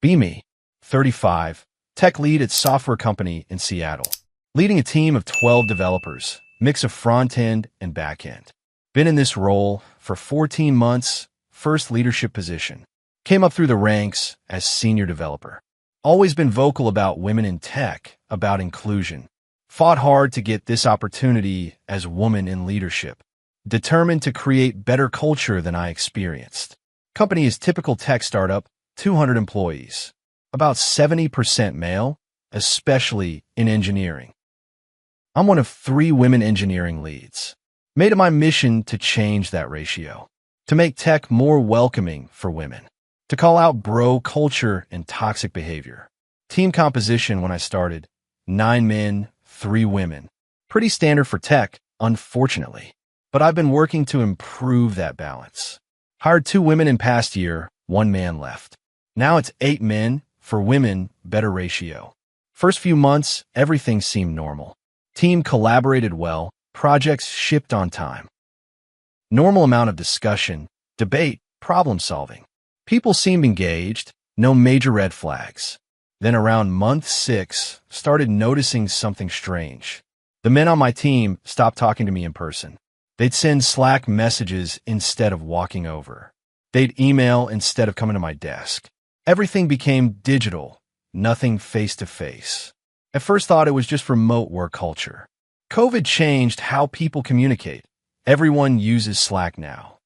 Be me, 35, tech lead at software company in Seattle, leading a team of 12 developers, mix of front-end and back-end. Been in this role for 14 months, first leadership position. Came up through the ranks as senior developer. Always been vocal about women in tech, about inclusion. Fought hard to get this opportunity as woman in leadership. Determined to create better culture than I experienced. Company is typical tech startup, 200 employees. About 70% male, especially in engineering. I'm one of 3 women engineering leads. Made it my mission to change that ratio. To make tech more welcoming for women. To call out bro culture and toxic behavior. Team composition when I started, 9 men, 3 women. Pretty standard for tech, unfortunately. But I've been working to improve that balance. Hired 2 women in past year, 1 man left. Now it's 8 men, for women, better ratio. First few months, everything seemed normal. Team collaborated well, projects shipped on time. Normal amount of discussion, debate, problem solving. People seemed engaged, no major red flags. Then around month 6, started noticing something strange. The men on my team stopped talking to me in person. They'd send Slack messages instead of walking over. They'd email instead of coming to my desk. Everything became digital, nothing face-to-face. At first thought it was just remote work culture. COVID changed how people communicate. Everyone uses Slack now.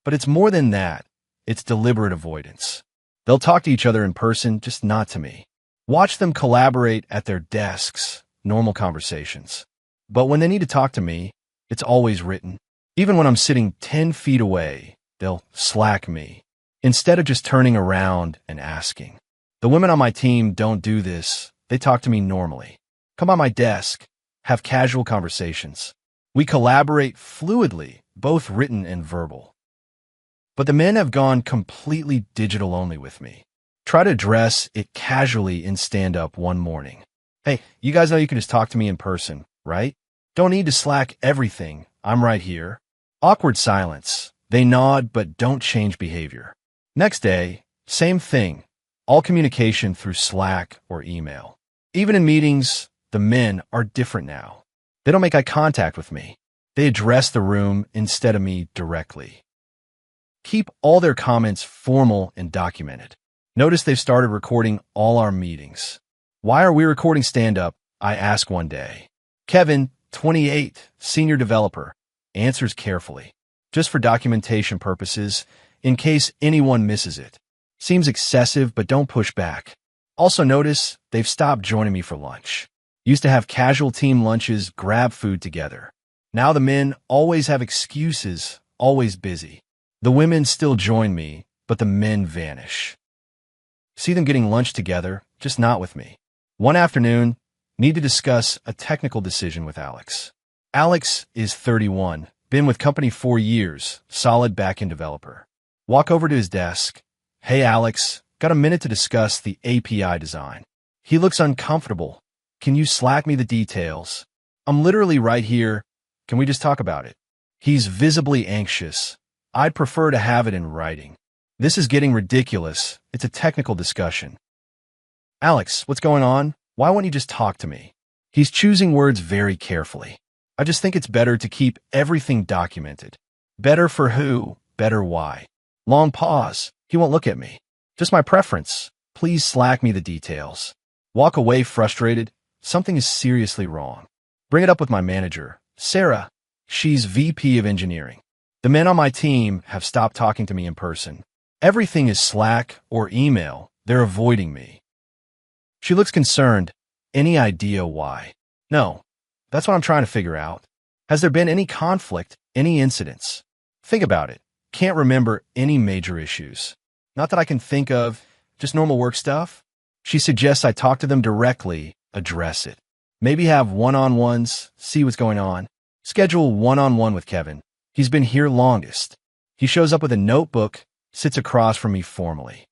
But it's more than that. It's deliberate avoidance. They'll talk to each other in person, just not to me. Watch them collaborate at their desks, normal conversations. But when they need to talk to me, it's always written. Even when I'm sitting 10 feet away, they'll Slack me, instead of just turning around and asking. The women on my team don't do this. They talk to me normally. Come on my desk, have casual conversations. We collaborate fluidly, both written and verbal. But the men have gone completely digital only with me. Try to address it casually in stand-up one morning. Hey, you guys know you can just talk to me in person, right? Don't need to Slack everything. I'm right here. Awkward silence. They nod but don't change behavior. Next day, same thing. All communication through Slack or email. Even in meetings, the men are different now. They don't make eye contact with me. They address the room instead of me directly. Keep all their comments formal and documented. Notice they've started recording all our meetings. Why are we recording stand-up? I ask one day. Kevin, 28, senior developer, answers carefully. Just for documentation purposes, in case anyone misses it. Seems excessive, but don't push back. Also notice they've stopped joining me for lunch. Used to have casual team lunches, grab food together. Now the men always have excuses, always busy. The women still join me, but the men vanish. See them getting lunch together, just not with me. One afternoon, need to discuss a technical decision with Alex. Alex is 31, been with company 4 years, solid backend developer. Walk over to his desk. Hey Alex, got a minute to discuss the API design. He looks uncomfortable. Can you Slack me the details? I'm literally right here. Can we just talk about it? He's visibly anxious. I'd prefer to have it in writing. This is getting ridiculous. It's a technical discussion. Alex, what's going on? Why won't you just talk to me? He's choosing words very carefully. I just think it's better to keep everything documented. Better for who? Better why? Long pause. He won't look at me. Just my preference. Please Slack me the details. Walk away frustrated. Something is seriously wrong. Bring it up with my manager, Sarah. She's VP of engineering. The men on my team have stopped talking to me in person. Everything is Slack or email. They're avoiding me. She looks concerned. Any idea why? No. That's what I'm trying to figure out. Has there been any conflict, any incidents? Think about it. Can't remember any major issues. Not that I can think of, just normal work stuff. She suggests I talk to them directly, address it. Maybe have one-on-ones, see what's going on. Schedule one-on-one with Kevin. He's been here longest. He shows up with a notebook, sits across from me formally.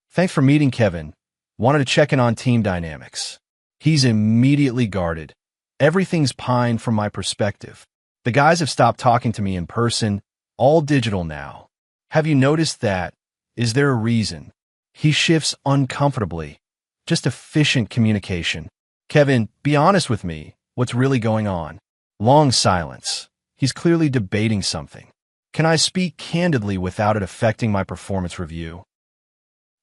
Thanks for meeting, Kevin. Wanted to check in on team dynamics. He's immediately guarded. Everything's pine from my perspective. The guys have stopped talking to me in person, all digital now. Have you noticed that? Is there a reason? He shifts uncomfortably. Just efficient communication. Kevin, be honest with me. What's really going on? Long silence. He's clearly debating something. Can I speak candidly without it affecting my performance review?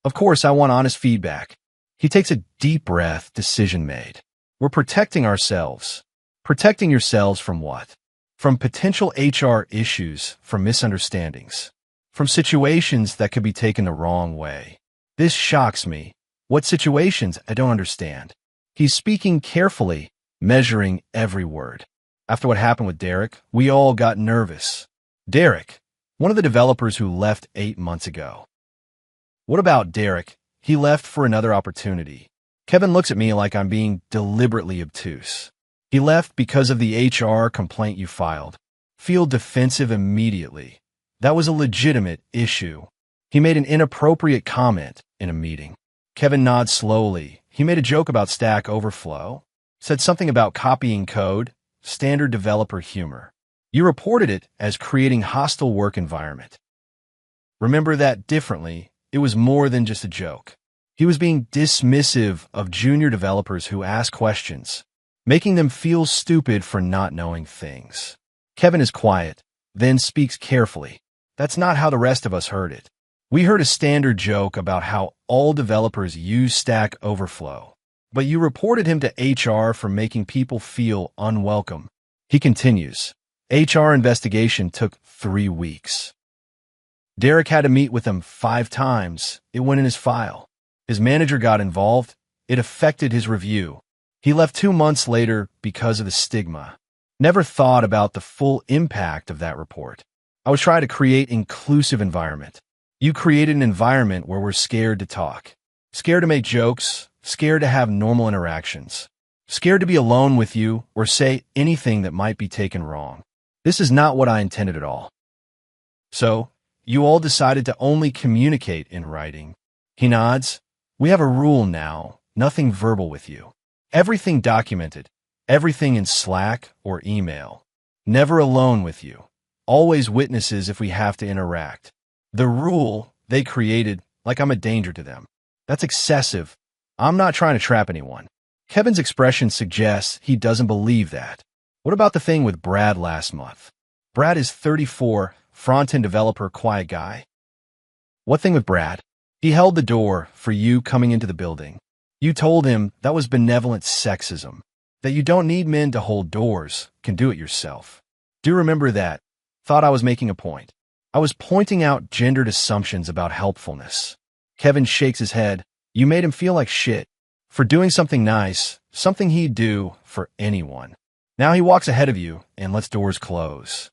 Of course, I want honest feedback. He takes a deep breath. Decision made. We're protecting ourselves. Protecting yourselves from what? From potential HR issues, from misunderstandings, from situations that could be taken the wrong way. This shocks me. What situations? I don't understand. He's speaking carefully, measuring every word. After what happened with Derek, we all got nervous. Derek, one of the developers who left 8 months ago. What about Derek? He left for another opportunity. Kevin looks at me like I'm being deliberately obtuse. He left because of the HR complaint you filed. Feel defensive immediately. That was a legitimate issue. He made an inappropriate comment in a meeting. Kevin nods slowly. He made a joke about Stack Overflow, said something about copying code, standard developer humor. You reported it as creating hostile work environment. Remember that differently. It was more than just a joke. He was being dismissive of junior developers who ask questions, making them feel stupid for not knowing things. Kevin is quiet, then speaks carefully. That's not how the rest of us heard it. We heard a standard joke about how all developers use Stack Overflow, but you reported him to HR for making people feel unwelcome. He continues. HR investigation took 3 weeks. Derek had to meet with him 5 times. It went in his file. His manager got involved. It affected his review. He left 2 months later because of the stigma. Never thought about the full impact of that report. I was trying to create an inclusive environment. You created an environment where we're scared to talk, scared to make jokes, scared to have normal interactions, scared to be alone with you or say anything that might be taken wrong. This is not what I intended at all. So, you all decided to only communicate in writing. He nods. We have a rule now, nothing verbal with you. Everything documented, everything in Slack or email. Never alone with you. Always witnesses if we have to interact. The rule they created, like I'm a danger to them. That's excessive. I'm not trying to trap anyone. Kevin's expression suggests he doesn't believe that. What about the thing with Brad last month? Brad is 34, front-end developer, quiet guy. What thing with Brad? He held the door for you coming into the building. You told him that was benevolent sexism, that you don't need men to hold doors, can do it yourself. Do remember that. Thought I was making a point. I was pointing out gendered assumptions about helpfulness. Kevin shakes his head. You made him feel like shit for doing something nice, something he'd do for anyone. Now he walks ahead of you and lets doors close.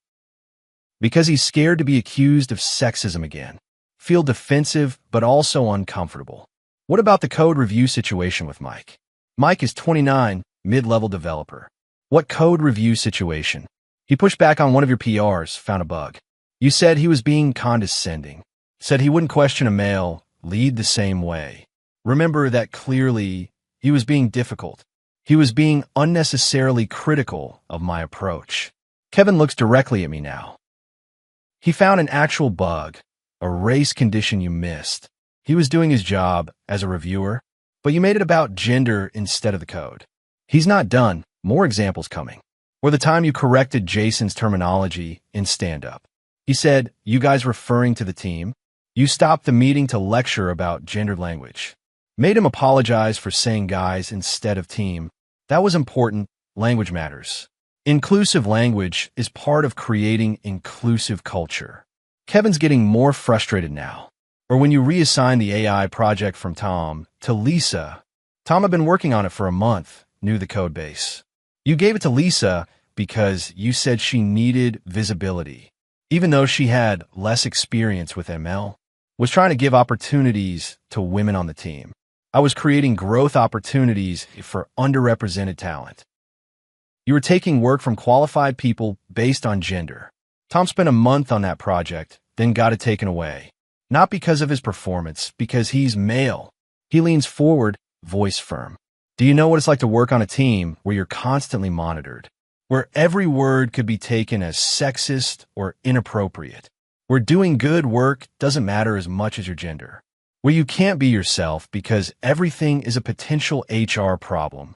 Because he's scared to be accused of sexism again. Feel defensive, but also uncomfortable. What about the code review situation with Mike? Mike is 29, mid-level developer. What code review situation? He pushed back on one of your PRs, found a bug. You said he was being condescending. Said he wouldn't question a male, lead the same way. Remember that clearly he was being difficult. He was being unnecessarily critical of my approach. Kevin looks directly at me now. He found an actual bug, a race condition you missed. He was doing his job as a reviewer, but you made it about gender instead of the code. He's not done. More examples coming. Or the time you corrected Jason's terminology in stand-up. He said, you guys referring to the team? You stopped the meeting to lecture about gendered language. Made him apologize for saying guys instead of team. That was important. Language matters. Inclusive language is part of creating inclusive culture. Kevin's getting more frustrated now. Or when you reassign the AI project from Tom to Lisa. Tom had been working on it for a month, knew the code base. You gave it to Lisa because you said she needed visibility. Even though she had less experience with ML, was trying to give opportunities to women on the team. I was creating growth opportunities for underrepresented talent. You were taking work from qualified people based on gender. Tom spent a month on that project, then got it taken away. Not because of his performance, because he's male. He leans forward, voice firm. Do you know what it's like to work on a team where you're constantly monitored? Where every word could be taken as sexist or inappropriate? Where doing good work doesn't matter as much as your gender? where you can't be yourself because everything is a potential HR problem.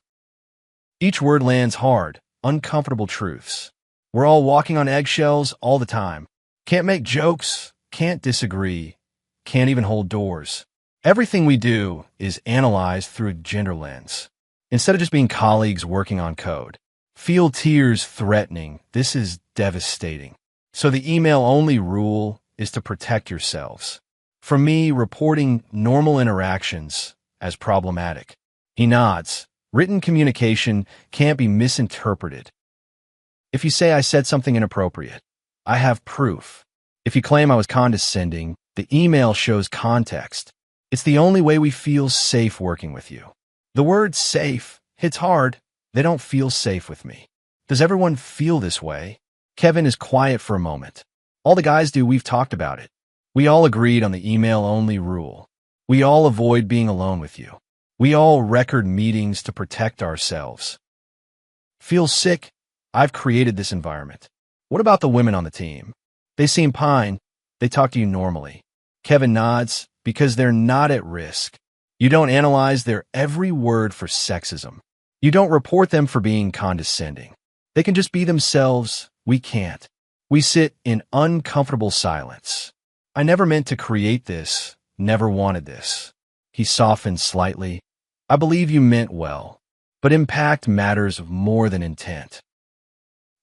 Each word lands hard, uncomfortable truths. We're all walking on eggshells all the time. Can't make jokes, can't disagree, can't even hold doors. Everything we do is analyzed through a gender lens. Instead of just being colleagues working on code. Feel tears threatening. This is devastating. So the email-only rule is to protect yourselves. For me, reporting normal interactions as problematic. He nods. Written communication can't be misinterpreted. If you say I said something inappropriate, I have proof. If you claim I was condescending, the email shows context. It's the only way we feel safe working with you. The word safe hits hard. They don't feel safe with me. Does everyone feel this way? Kevin is quiet for a moment. All the guys do. We've talked about it. We all agreed on the email-only rule. We all avoid being alone with you. We all record meetings to protect ourselves. Feel sick? I've created this environment. What about the women on the team? They seem fine. They talk to you normally. Kevin nods because they're not at risk. You don't analyze their every word for sexism. You don't report them for being condescending. They can just be themselves. We can't. We sit in uncomfortable silence. I never meant to create this, never wanted this. He softened slightly. I believe you meant well, but impact matters more than intent.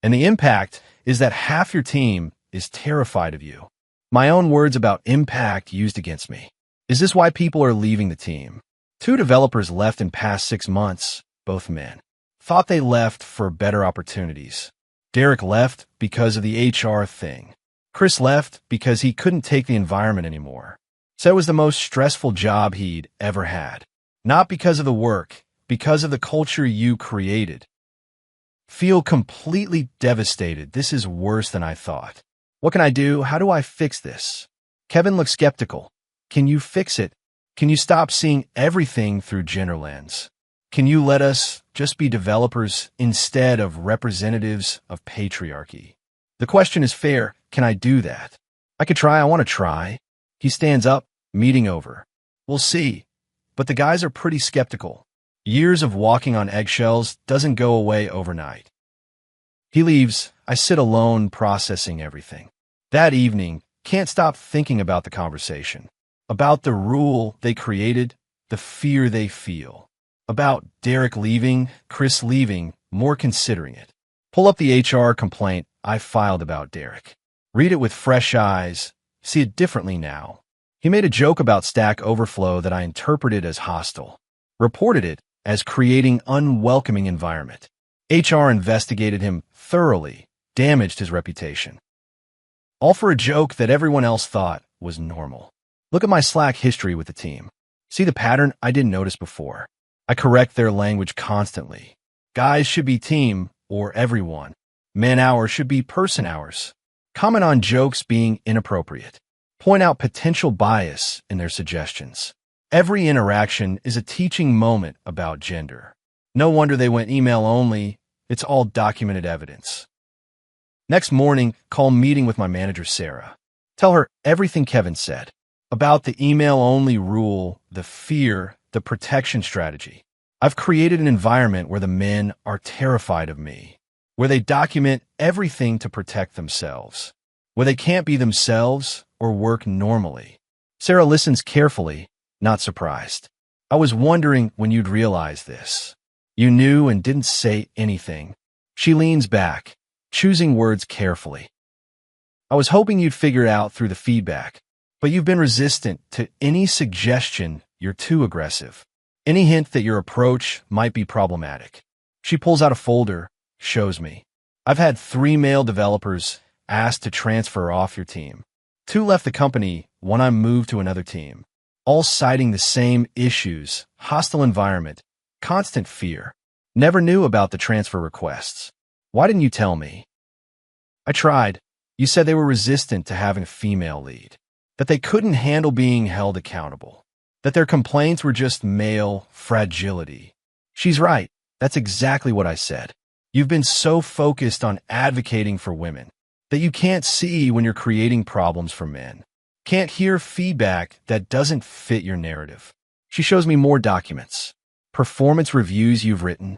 And the impact is that half your team is terrified of you. My own words about impact used against me. Is this why people are leaving the team? 2 developers left in past 6 months, both men. Thought they left for better opportunities. Derek left because of the HR thing. Chris left because he couldn't take the environment anymore. So it was the most stressful job he'd ever had. Not because of the work, because of the culture you created. Feel completely devastated. This is worse than I thought. What can I do? How do I fix this? Kevin looks skeptical. Can you fix it? Can you stop seeing everything through gender lens? Can you let us just be developers instead of representatives of patriarchy? The question is fair. Can I do that? I could try. I want to try. He stands up, meeting over. We'll see. But the guys are pretty skeptical. Years of walking on eggshells doesn't go away overnight. He leaves. I sit alone processing everything. That evening, can't stop thinking about the conversation. About the rule they created, the fear they feel. About Derek leaving, Chris leaving, more considering it. Pull up the HR complaint I filed about Derek. Read it with fresh eyes. See it differently now. He made a joke about Stack Overflow that I interpreted as hostile. Reported it as creating unwelcoming environment. HR investigated him thoroughly, damaged his reputation. All for a joke that everyone else thought was normal. Look at my Slack history with the team. See the pattern I didn't notice before. I correct their language constantly. Guys should be team or everyone. Man hours should be person hours. Comment on jokes being inappropriate. Point out potential bias in their suggestions. Every interaction is a teaching moment about gender. No wonder they went email only. It's all documented evidence. Next morning, call meeting with my manager, Sarah. Tell her everything Kevin said about the email-only rule, the fear, the protection strategy. I've created an environment where the men are terrified of me, where they document everything to protect themselves, where they can't be themselves or work normally. Sarah listens carefully, not surprised. I was wondering when you'd realize this. You knew and didn't say anything. She leans back, choosing words carefully. I was hoping you'd figure it out through the feedback, but you've been resistant to any suggestion you're too aggressive, any hint that your approach might be problematic. She pulls out a folder, shows me. I've had 3 male developers asked to transfer off your team. 2 left the company, 1 I moved to another team, all citing the same issues, hostile environment, constant fear. Never knew about the transfer requests. Why didn't you tell me? I tried. You said they were resistant to having a female lead, that they couldn't handle being held accountable, that their complaints were just male fragility. She's right. That's exactly what I said. You've been so focused on advocating for women that you can't see when you're creating problems for men. Can't hear feedback that doesn't fit your narrative. She shows me more documents. Performance reviews you've written.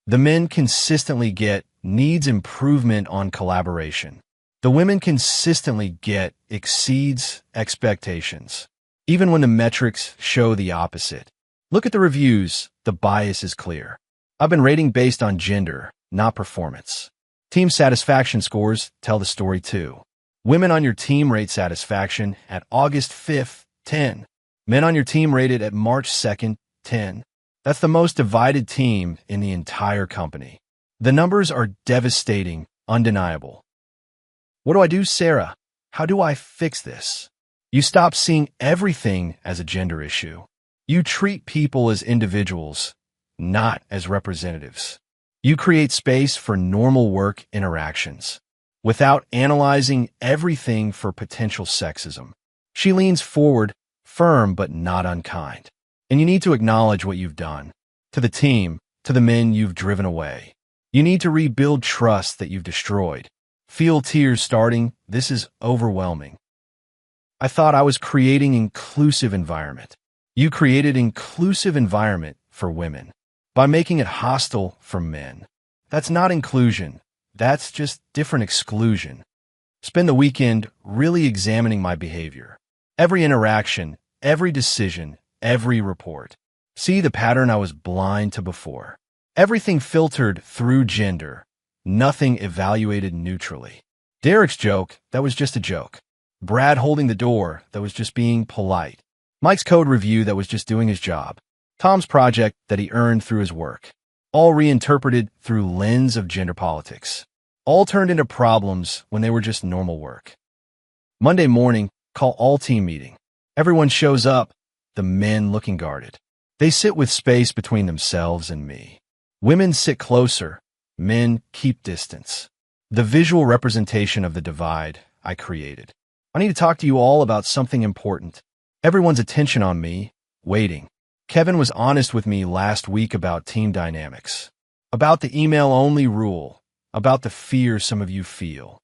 The men consistently get needs improvement on collaboration. The women consistently get exceeds expectations, even when the metrics show the opposite. Look at the reviews. The bias is clear. I've been rating based on gender, not performance. Team satisfaction scores tell the story too. Women on your team rate satisfaction at August 5th, 10. Men on your team rated at March 2nd, 10. That's the most divided team in the entire company. The numbers are devastating, undeniable. What do I do, Sarah? How do I fix this? You stop seeing everything as a gender issue. You treat people as individuals, not as representatives. You create space for normal work interactions without analyzing everything for potential sexism. She leans forward, firm but not unkind. And you need to acknowledge what you've done. To the team, to the men you've driven away. You need to rebuild trust that you've destroyed. Feel tears starting. This is overwhelming. I thought I was creating inclusive environment. You created inclusive environment for women by making it hostile for men. That's not inclusion. That's just different exclusion. Spend the weekend really examining my behavior. Every interaction, every decision, every report. See the pattern I was blind to before. Everything filtered through gender. Nothing evaluated neutrally. Derek's joke, that was just a joke. Brad holding the door, that was just being polite. Mike's code review, that was just doing his job. Tom's project, that he earned through his work. All reinterpreted through lens of gender politics. All turned into problems when they were just normal work. Monday morning, call all team meeting. Everyone shows up, the men looking guarded. They sit with space between themselves and me. Women sit closer, men keep distance. The visual representation of the divide I created. I need to talk to you all about something important. Everyone's attention on me, waiting. Kevin was honest with me last week about team dynamics, about the email-only rule, about the fear some of you feel,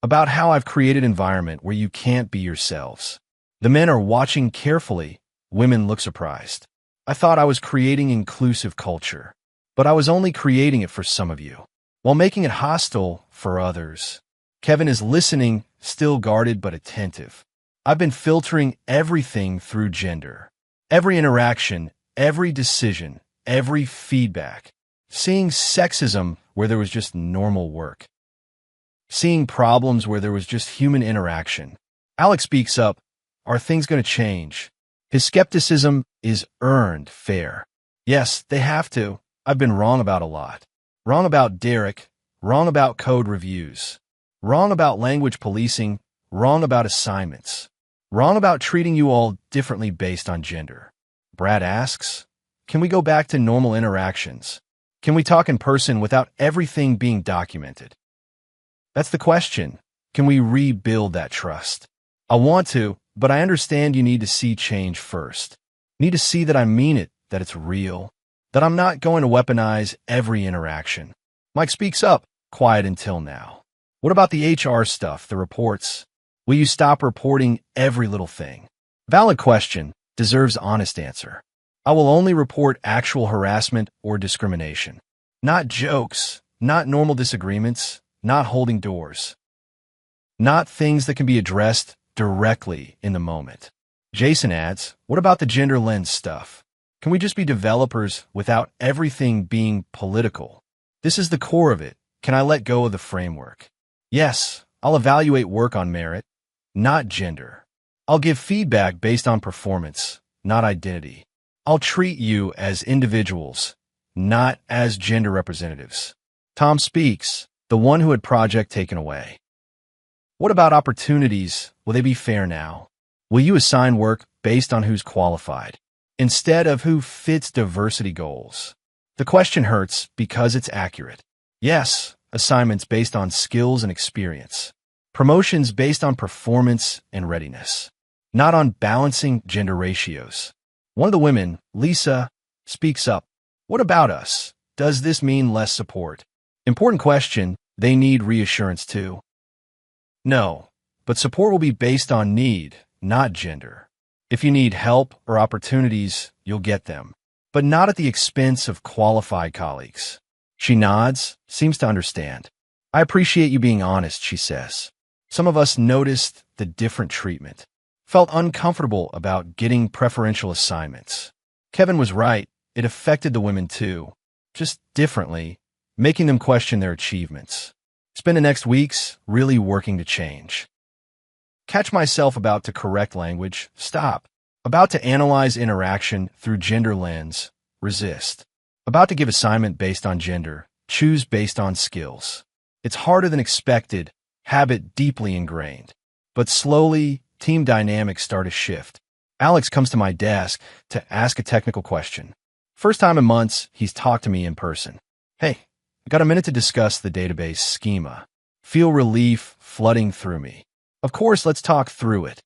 about how I've created an environment where you can't be yourselves. The men are watching carefully. Women look surprised. I thought I was creating inclusive culture, but I was only creating it for some of you, while making it hostile for others. Kevin is listening, still guarded but attentive. I've been filtering everything through gender. Every interaction, every decision, every feedback. Seeing sexism where there was just normal work. Seeing problems where there was just human interaction. Alex speaks up. Are things going to change? His skepticism is earned fair. Yes, they have to. I've been wrong about a lot. Wrong about Derek. Wrong about code reviews. Wrong about language policing. Wrong about assignments. Wrong about treating you all differently based on gender. Brad asks, can we go back to normal interactions? Can we talk in person without everything being documented? That's the question. Can we rebuild that trust? I want to, but I understand you need to see change first. Need to see that I mean it, that it's real, that I'm not going to weaponize every interaction. Mike speaks up, quiet until now. What about the HR stuff, the reports? Will you stop reporting every little thing? Valid question, deserves honest answer. I will only report actual harassment or discrimination. Not jokes, not normal disagreements, not holding doors. Not things that can be addressed directly in the moment. Jason adds, what about the gender lens stuff? Can we just be developers without everything being political? This is the core of it. Can I let go of the framework? Yes, I'll evaluate work on merit, not gender. I'll give feedback based on performance, not identity. I'll treat you as individuals, not as gender representatives. Tom speaks, the one who had project taken away. What about opportunities? Will they be fair now? Will you assign work based on who's qualified, instead of who fits diversity goals? The question hurts because it's accurate. Yes, assignments based on skills and experience. Promotions based on performance and readiness, not on balancing gender ratios. One of the women, Lisa, speaks up. What about us? Does this mean less support? Important question. They need reassurance too. No, but support will be based on need, not gender. If you need help or opportunities, you'll get them, but not at the expense of qualified colleagues. She nods, seems to understand. I appreciate you being honest, she says. Some of us noticed the different treatment, felt uncomfortable about getting preferential assignments. Kevin was right. It affected the women too, just differently, making them question their achievements. Spend the next weeks really working to change. Catch myself about to correct language, stop. About to analyze interaction through gender lens, resist. About to give assignment based on gender, choose based on skills. It's harder than expected, habit deeply ingrained. But slowly, team dynamics start to shift. Alex comes to my desk to ask a technical question. First time in months, he's talked to me in person. Hey, I got a minute to discuss the database schema. Feel relief flooding through me. Of course, let's talk through it.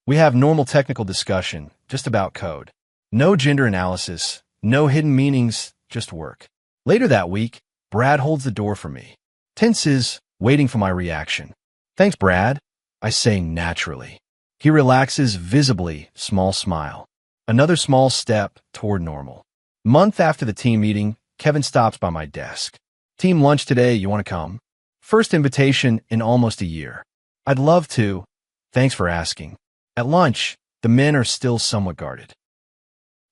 We have normal technical discussion, just about code. No gender analysis, no hidden meanings, just work. Later that week, Brad holds the door for me. Tenses, waiting for my reaction. Thanks, Brad, I say naturally. He relaxes visibly, small smile. Another small step toward normal. Month after the team meeting, Kevin stops by my desk. Team lunch today, you want to come? First invitation in almost a year. I'd love to. Thanks for asking. At lunch, the men are still somewhat guarded.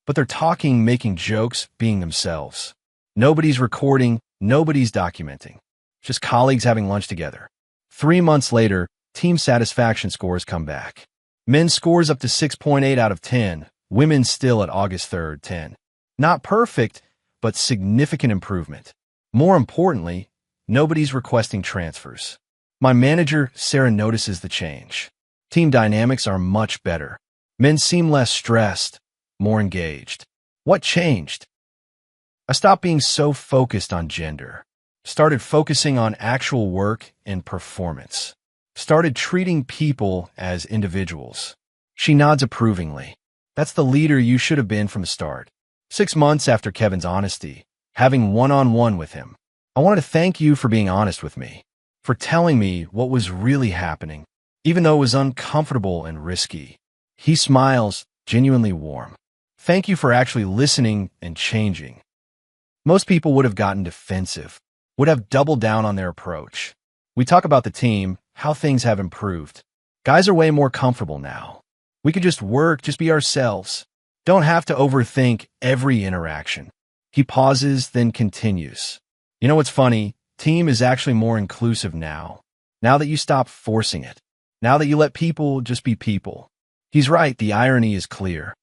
But they're talking, making jokes, being themselves. Nobody's recording, nobody's documenting. Just colleagues having lunch together. 3 months later, team satisfaction scores come back. Men's scores up to 6.8 out of 10, women's still at August 3rd, 10. Not perfect, but significant improvement. More importantly, nobody's requesting transfers. My manager, Sarah, notices the change. Team dynamics are much better. Men seem less stressed, more engaged. What changed? I stopped being so focused on gender. Started focusing on actual work and performance. Started treating people as individuals. She nods approvingly. That's the leader you should have been from the start. 6 months after Kevin's honesty, having one-on-one with him. I wanted to thank you for being honest with me, for telling me what was really happening, even though it was uncomfortable and risky. He smiles, genuinely warm. Thank you for actually listening and changing. Most people would have gotten defensive, would have doubled down on their approach. We talk about the team, how things have improved. Guys are way more comfortable now. We could just work, just be ourselves. Don't have to overthink every interaction. He pauses, then continues. You know what's funny? Team is actually more inclusive now. Now that you stop forcing it. Now that you let people just be people. He's right, the irony is clear.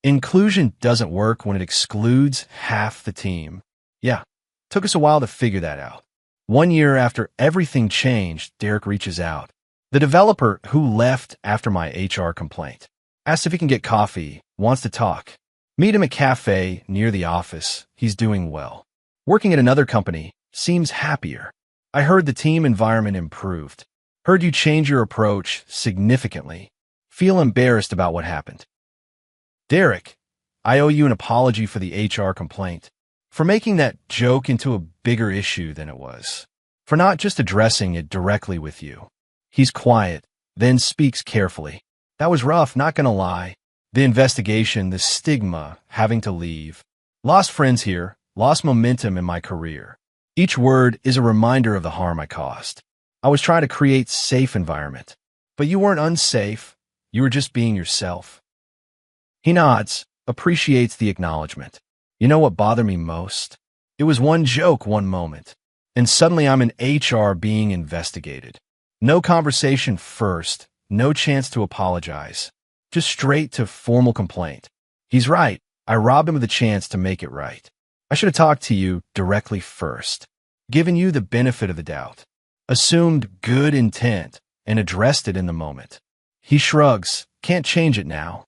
Inclusion doesn't work when it excludes half the team. Yeah, took us a while to figure that out. 1 year after everything changed, Derek reaches out. The developer who left after my HR complaint. Asks if he can get coffee, wants to talk. Meet him at a cafe near the office. He's doing well. Working at another company, seems happier. I heard the team environment improved. Heard you change your approach significantly. Feel embarrassed about what happened. Derek, I owe you an apology for the HR complaint. For making that joke into a bigger issue than it was. For not just addressing it directly with you. He's quiet, then speaks carefully. That was rough, not gonna lie. The investigation, the stigma, having to leave. Lost friends here, lost momentum in my career. Each word is a reminder of the harm I caused. I was trying to create safe environment. But you weren't unsafe, you were just being yourself. He nods, appreciates the acknowledgement. You know what bothered me most? It was one joke one moment, and suddenly I'm in HR being investigated. No conversation first, no chance to apologize. Just straight to formal complaint. He's right, I robbed him of the chance to make it right. I should have talked to you directly first, given you the benefit of the doubt, assumed good intent, and addressed it in the moment. He shrugs, can't change it now.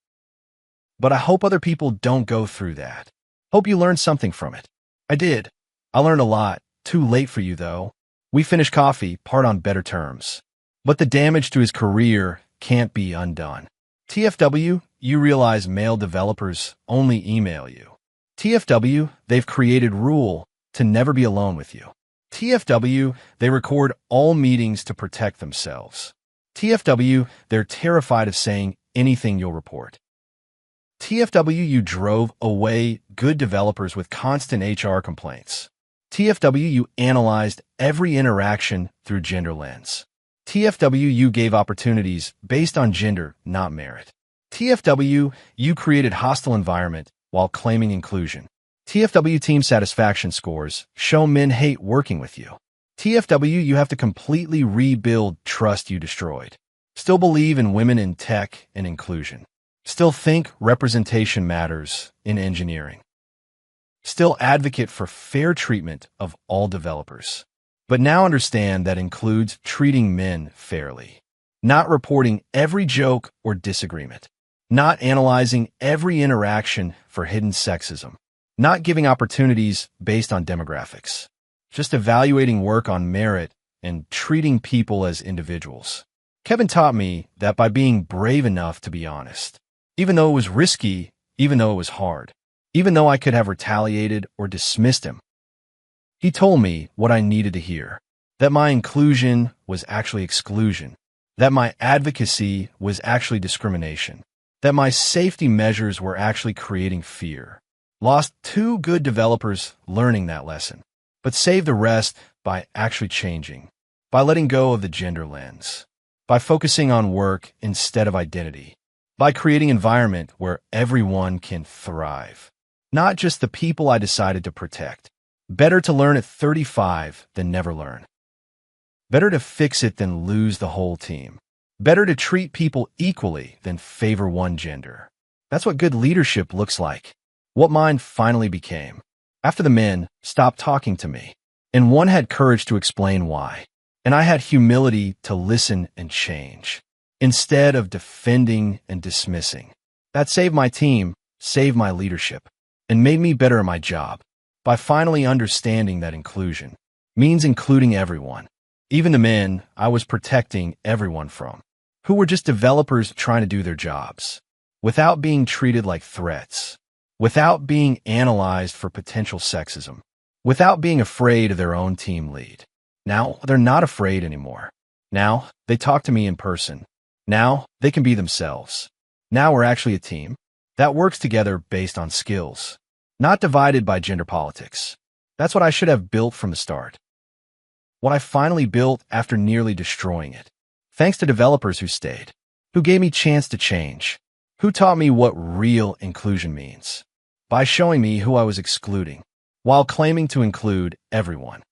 But I hope other people don't go through that. Hope you learned something from it. I did. I learned a lot. Too late for you, though. We finished coffee, part on better terms. But the damage to his career can't be undone. TFW, you realize male developers only email you. TFW, they've created rule to never be alone with you. TFW, they record all meetings to protect themselves. TFW, they're terrified of saying anything you'll report. TFW, you drove away good developers with constant HR complaints. TFW, you analyzed every interaction through gender lens. TFW, you gave opportunities based on gender, not merit. TFW, you created hostile environment while claiming inclusion. TFW, team satisfaction scores show men hate working with you. TFW, you have to completely rebuild trust you destroyed. Still believe in women in tech and inclusion. Still think representation matters in engineering. Still advocate for fair treatment of all developers. But now understand that includes treating men fairly. Not reporting every joke or disagreement. Not analyzing every interaction for hidden sexism. Not giving opportunities based on demographics. Just evaluating work on merit and treating people as individuals. Kevin taught me that by being brave enough to be honest. Even though it was risky, even though it was hard, even though I could have retaliated or dismissed him. He told me what I needed to hear, that my inclusion was actually exclusion, that my advocacy was actually discrimination, that my safety measures were actually creating fear. Lost 2 good developers learning that lesson, but saved the rest by actually changing, by letting go of the gender lens, by focusing on work instead of identity, by creating an environment where everyone can thrive, not just the people I decided to protect. Better to learn at 35 than never learn. Better to fix it than lose the whole team. Better to treat people equally than favor one gender. That's what good leadership looks like. What mine finally became. After the men stopped talking to me, and one had courage to explain why, and I had humility to listen and change, instead of defending and dismissing. That saved my team, saved my leadership, and made me better at my job. By finally understanding that inclusion means including everyone, even the men I was protecting everyone from, who were just developers trying to do their jobs, without being treated like threats, without being analyzed for potential sexism, without being afraid of their own team lead. Now they're not afraid anymore. Now they talk to me in person. Now they can be themselves. Now we're actually a team that works together based on skills, not divided by gender politics. That's what I should have built from the start. What I finally built after nearly destroying it. Thanks to developers who stayed, who gave me a chance to change, who taught me what real inclusion means, by showing me who I was excluding, while claiming to include everyone.